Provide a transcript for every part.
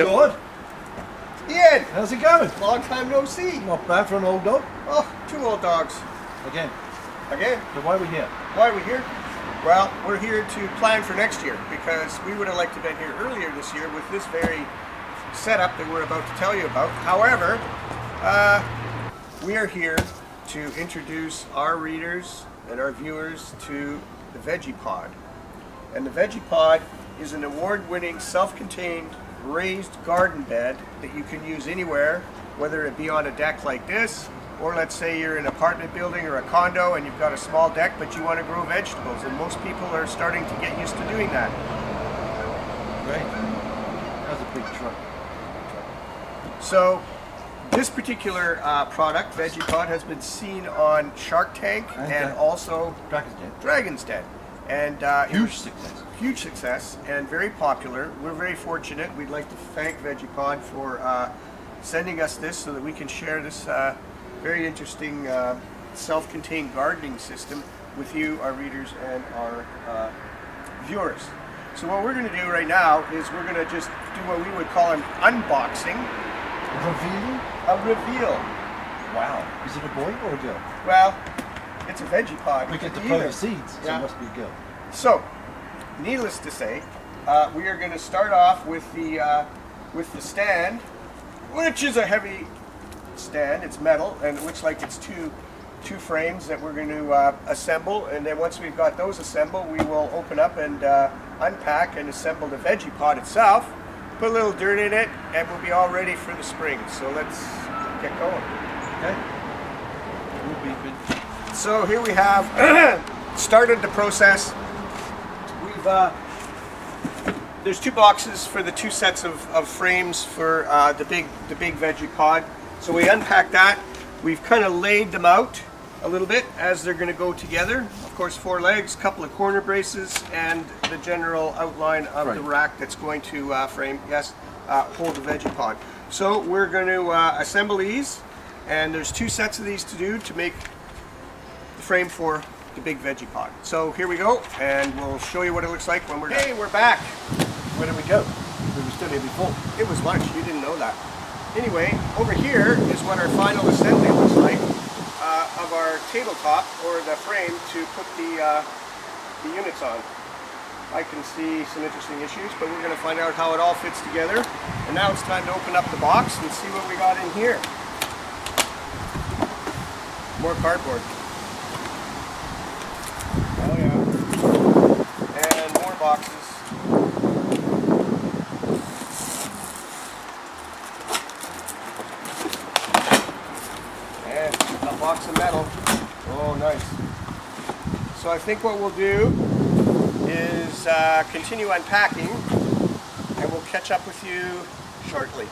God. Ian! How's it going? Long time no see. Not bad for an old dog. Oh, 2 old dogs. Again. Again. So why are we here? Why are we here? Well, we're here to plan for next year because we would have liked to have been here earlier this year with this very setup that we're about to tell you about. However, we are here to introduce our readers and our viewers to the Vegepod. And the Vegepod is an award-winning, self-contained, raised garden bed that you can use anywhere, whether it be on a deck like this, or let's say you're in an apartment building or a condo and you've got a small deck but you want to grow vegetables, and most people are starting to get used to doing that. Great. That's a big truck. So this particular product, Vegepod, has been seen on Shark Tank and also Dragon's Den. And huge success and very popular. We're very fortunate. We'd like to thank Vegepod for sending us this so that we can share this very interesting self-contained gardening system with you, our readers, and our viewers. So what we're going to do right now is we're going to just do what we would call an unboxing. Reveal? A reveal. Wow. Is it a boy or a girl? Well, it's a Vegepod. We get to plant the seeds, so it must be a girl. So, needless to say, we are going to start off with the stand, which is a heavy stand. It's metal, and it looks like it's two frames that we're going to assemble. And then once we've got those assembled, we will open up and unpack and assemble the Vegepod itself. Put a little dirt in it, and we'll be all ready for the spring. So let's get going. Okay. We'll be good. So here we have started the process. We've there's 2 boxes for the 2 sets of frames for the big Vegepod. So we unpacked that. We've kind of laid them out a little bit as they're going to go together. Of course, 4 legs, couple of corner braces, and the general outline of the rack that's going to hold the Vegepod. So we're going to assemble these, and there's 2 sets of these to do to make the frame for the big Vegepod. So here we go, and we'll show you what it looks like when we're done. Hey, we're back. Where did we go? We were still here before. It was lunch. You didn't know that. Anyway, over here is what our final assembly looks like of our tabletop, or the frame to put the units on. I can see some interesting issues, but we're going to find out how it all fits together. And now it's time to open up the box and see what we got in here. More cardboard. Oh yeah. And more boxes. And a box of metal. Oh, nice. So I think what we'll do is continue unpacking, and we'll catch up with you shortly.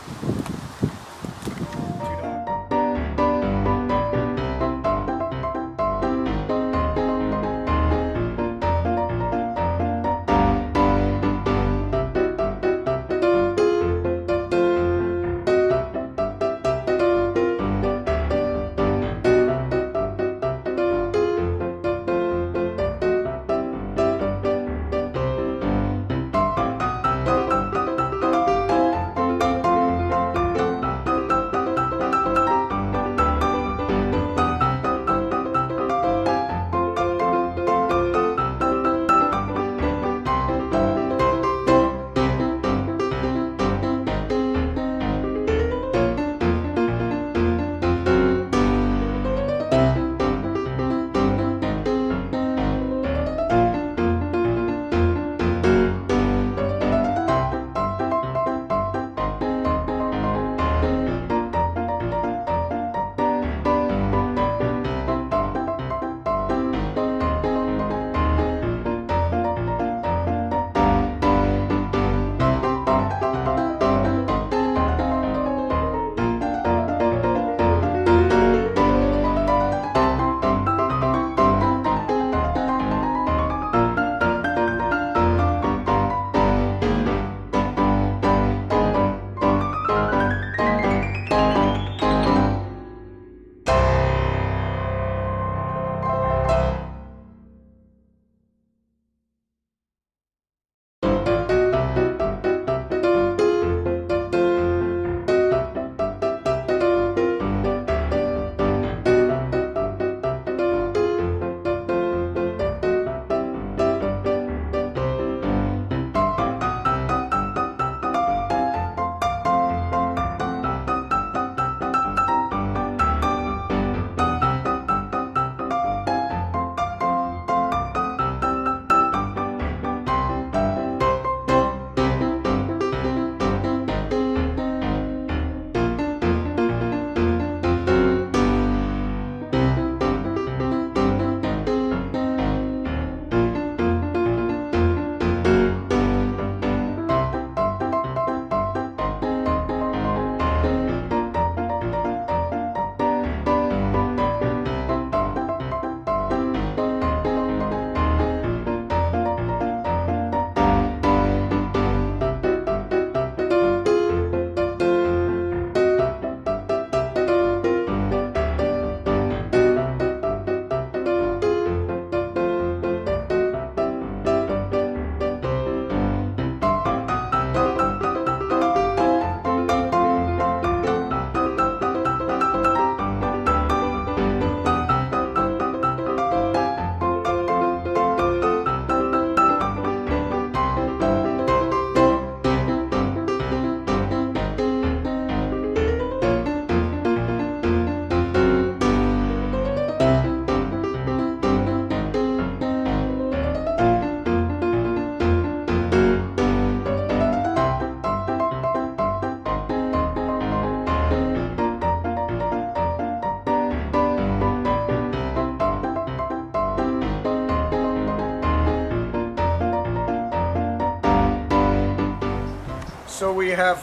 So we have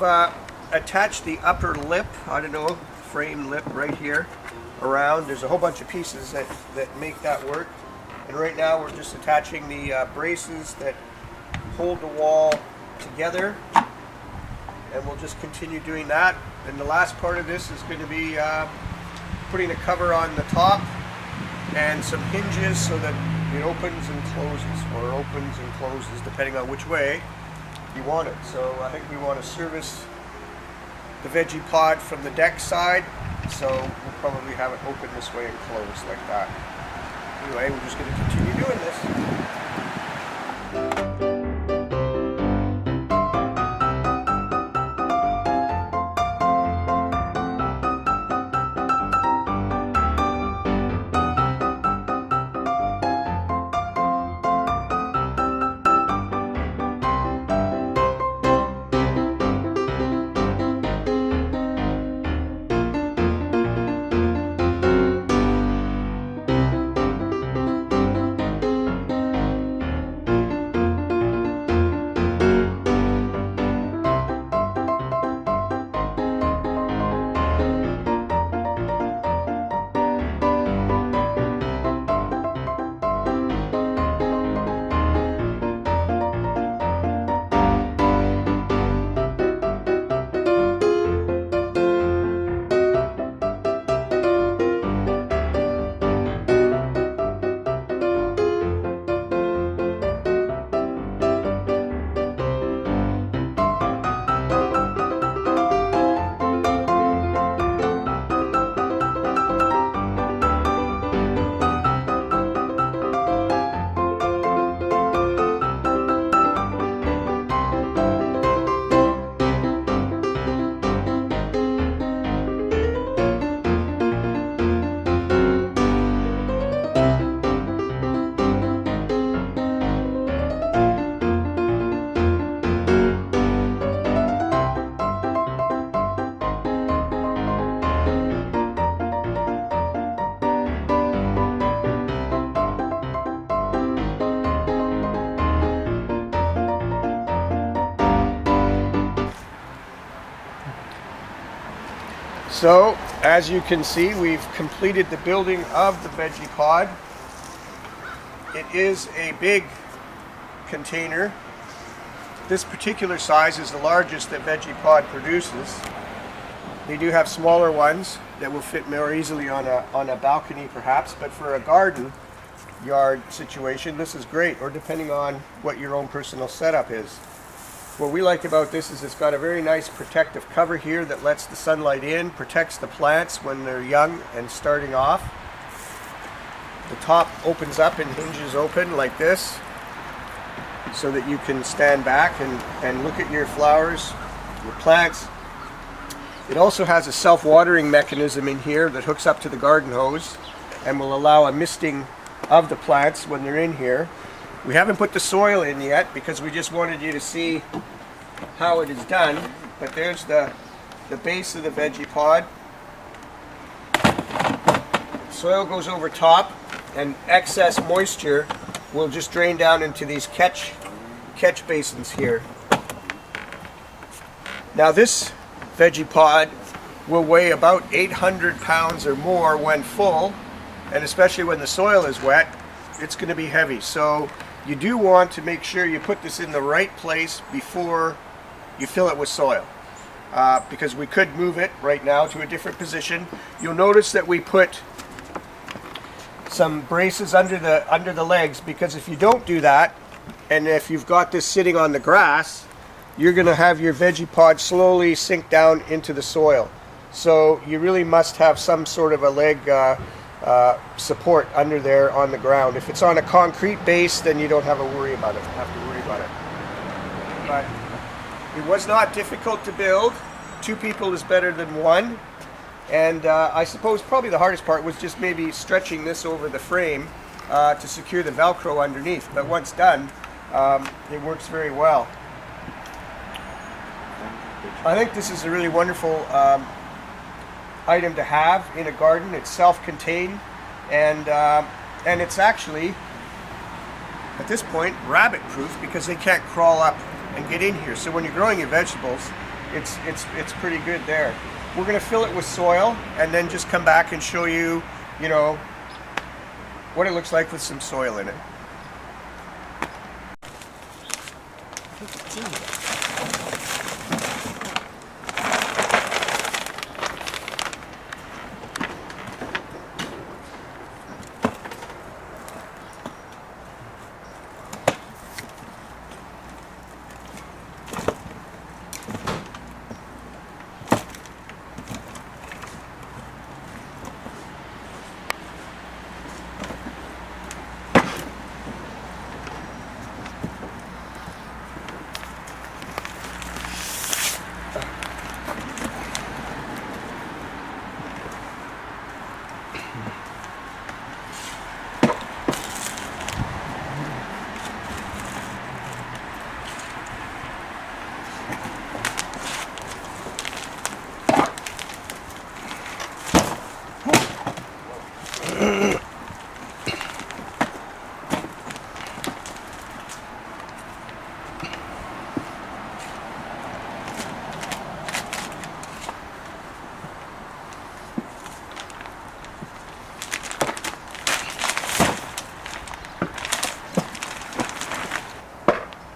attached the upper lip, I don't know, frame lip right here around. There's a whole bunch of pieces that make that work. And right now we're just attaching the braces that hold the wall together. And we'll just continue doing that. And the last part of this is going to be putting a cover on the top and some hinges so that it opens and closes, or opens and closes depending on which way you want it. So I think we want to service the Vegepod from the deck side, so we'll probably have it open this way and close like that. Anyway, we're just going to continue doing this. So, as you can see, we've completed the building of the Vegepod. It is a big container. This particular size is the largest that Vegepod produces. They do have smaller ones that will fit more easily on a balcony perhaps, but for a garden yard situation, this is great, or depending on what your own personal setup is. What we like about this is it's got a very nice protective cover here that lets the sunlight in, protects the plants when they're young and starting off. The top opens up and hinges open like this so that you can stand back and look at your flowers, your plants. It also has a self-watering mechanism in here that hooks up to the garden hose and will allow a misting of the plants when they're in here. We haven't put the soil in yet because we just wanted you to see how it is done. But there's the base of the Vegepod. Soil goes over top and excess moisture will just drain down into these catch basins here. Now this Vegepod will weigh about 800 pounds or more when full, and especially when the soil is wet, it's going to be heavy. So you do want to make sure you put this in the right place before you fill it with soil, because we could move it right now to a different position. You'll notice that we put some braces under the legs, because if you don't do that, and if you've got this sitting on the grass, you're going to have your Vegepod slowly sink down into the soil. So you really must have some sort of a leg support under there on the ground. If it's on a concrete base, then you don't have to worry about it. But it was not difficult to build. 2 people is better than 1. And I suppose probably the hardest part was just maybe stretching this over the frame to secure the Velcro underneath. But once done, it works very well. I think this is a really wonderful item to have in a garden. It's self-contained, and it's actually at this point rabbit proof, because they can't crawl up and get in here. So when you're growing your vegetables, it's pretty good there. We're going to fill it with soil and then just come back and show you, you know, what it looks like with some soil in it.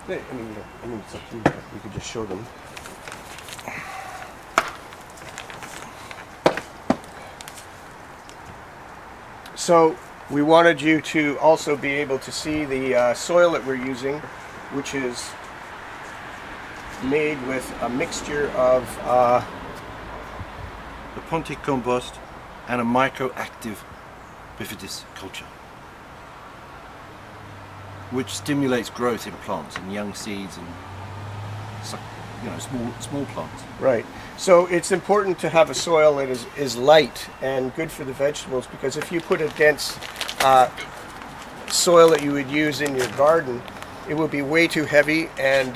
I mean, it's up to you. You could just show them. So we wanted you to also be able to see the soil that we're using, which is made with a mixture of The Pontic compost and a microactive bifidus culture, which stimulates growth in plants and young seeds and, you know, small plants. right. So it's important to have a soil that is light and good for the vegetables, because if you put a dense soil that you would use in your garden, it would be way too heavy, and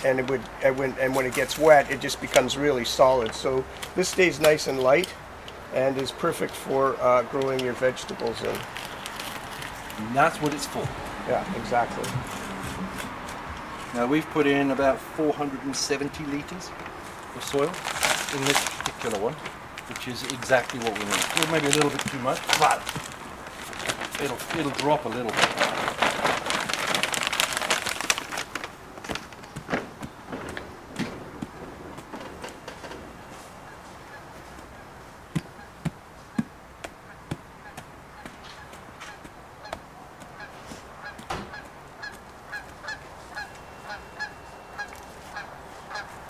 when it gets wet, it just becomes really solid. So this stays nice and light and is perfect for growing your vegetables in. And that's what it's for. Yeah, exactly. Now we've put in about 470 litres of soil in this particular one, which is exactly what we need. Well, maybe a little bit too much, but it'll drop a little bit.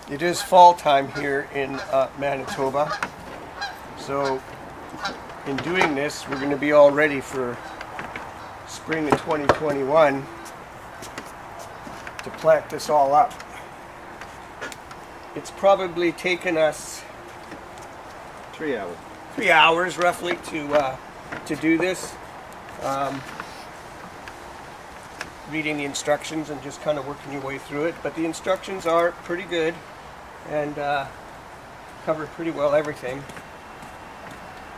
It is fall time here in Manitoba, so in doing this, we're going to be all ready for spring of 2021 to plant this all up. It's probably taken us 3 hours. 3 hours roughly to do this. Reading the instructions and just kind of working your way through it, but the instructions are pretty good and cover pretty well everything.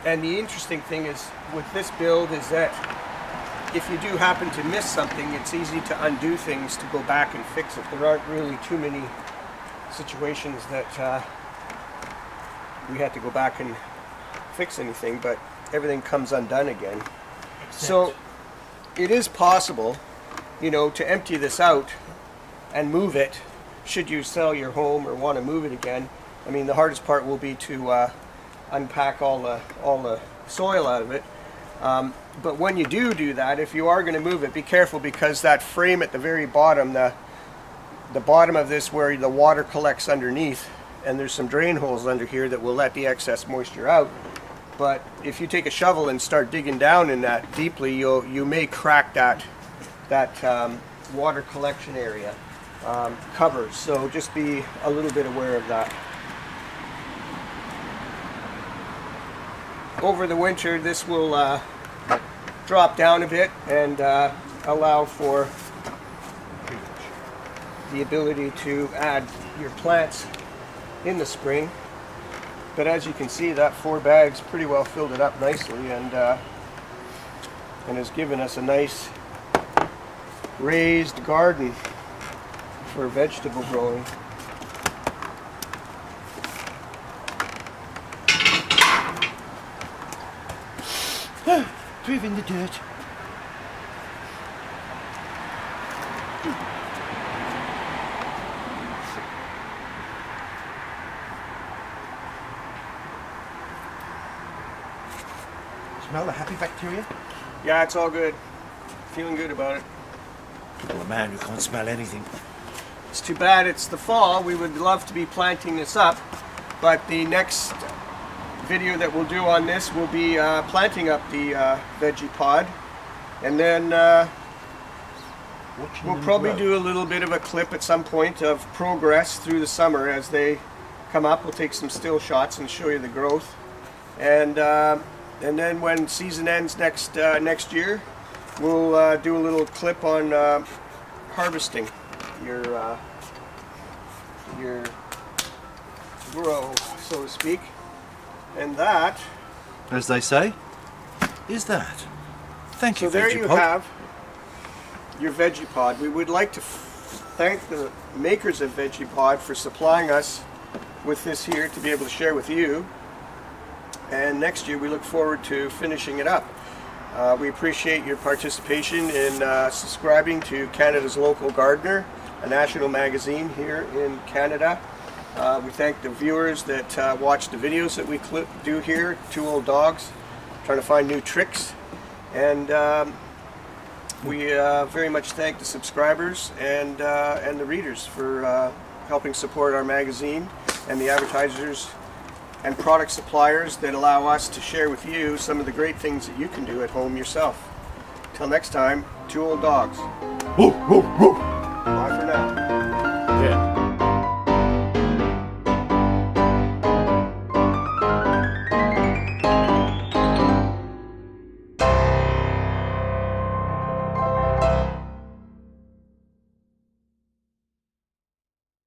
And the interesting thing is with this build is that if you do happen to miss something, it's easy to undo things to go back and fix it. There aren't really too many situations that we had to go back and fix anything, but everything comes undone again. So it is possible, you know, to empty this out and move it should you sell your home or want to move it again. I mean, the hardest part will be to unpack all the soil out of it. But when you do that, if you are going to move it, be careful, because that frame at the very bottom, the bottom of this where the water collects underneath, and there's some drain holes under here that will let the excess moisture out. But if you take a shovel and start digging down in that deeply, you may crack that water collection area cover. So just be a little bit aware of that. Over the winter, this will drop down a bit and allow for the ability to add your plants in the spring. But as you can see, that 4 bags pretty well filled it up nicely, and has given us a nice raised garden for vegetable growing. Prove in the dirt. Smell the happy bacteria? Yeah, it's all good. Feeling good about it. Oh man, you can't smell anything. It's too bad it's the fall. We would love to be planting this up, but the next video that we'll do on this will be planting up the Vegepod, and then we'll probably do a little bit of a clip at some point of progress through the summer as they come up. We'll take some still shots and show you the growth, and then when season ends next year, we'll do a little clip on harvesting your grow, so to speak. And that, as they say, is that. Thank you, so there Vegepod. you have your Vegepod. We would like to thank the makers of Vegepod for supplying us with this here to be able to share with you. And next year we look forward to finishing it up. We appreciate your participation in subscribing to Canada's Local Gardener, a national magazine here in Canada. We thank the viewers that watch the videos that we do here, Two Old Dogs, trying to find new tricks. And we very much thank the subscribers and the readers for helping support our magazine, and the advertisers and product suppliers that allow us to share with you some of the great things that you can do at home yourself. Till next time, Two Old Dogs. Woo, woo, woo. Bye.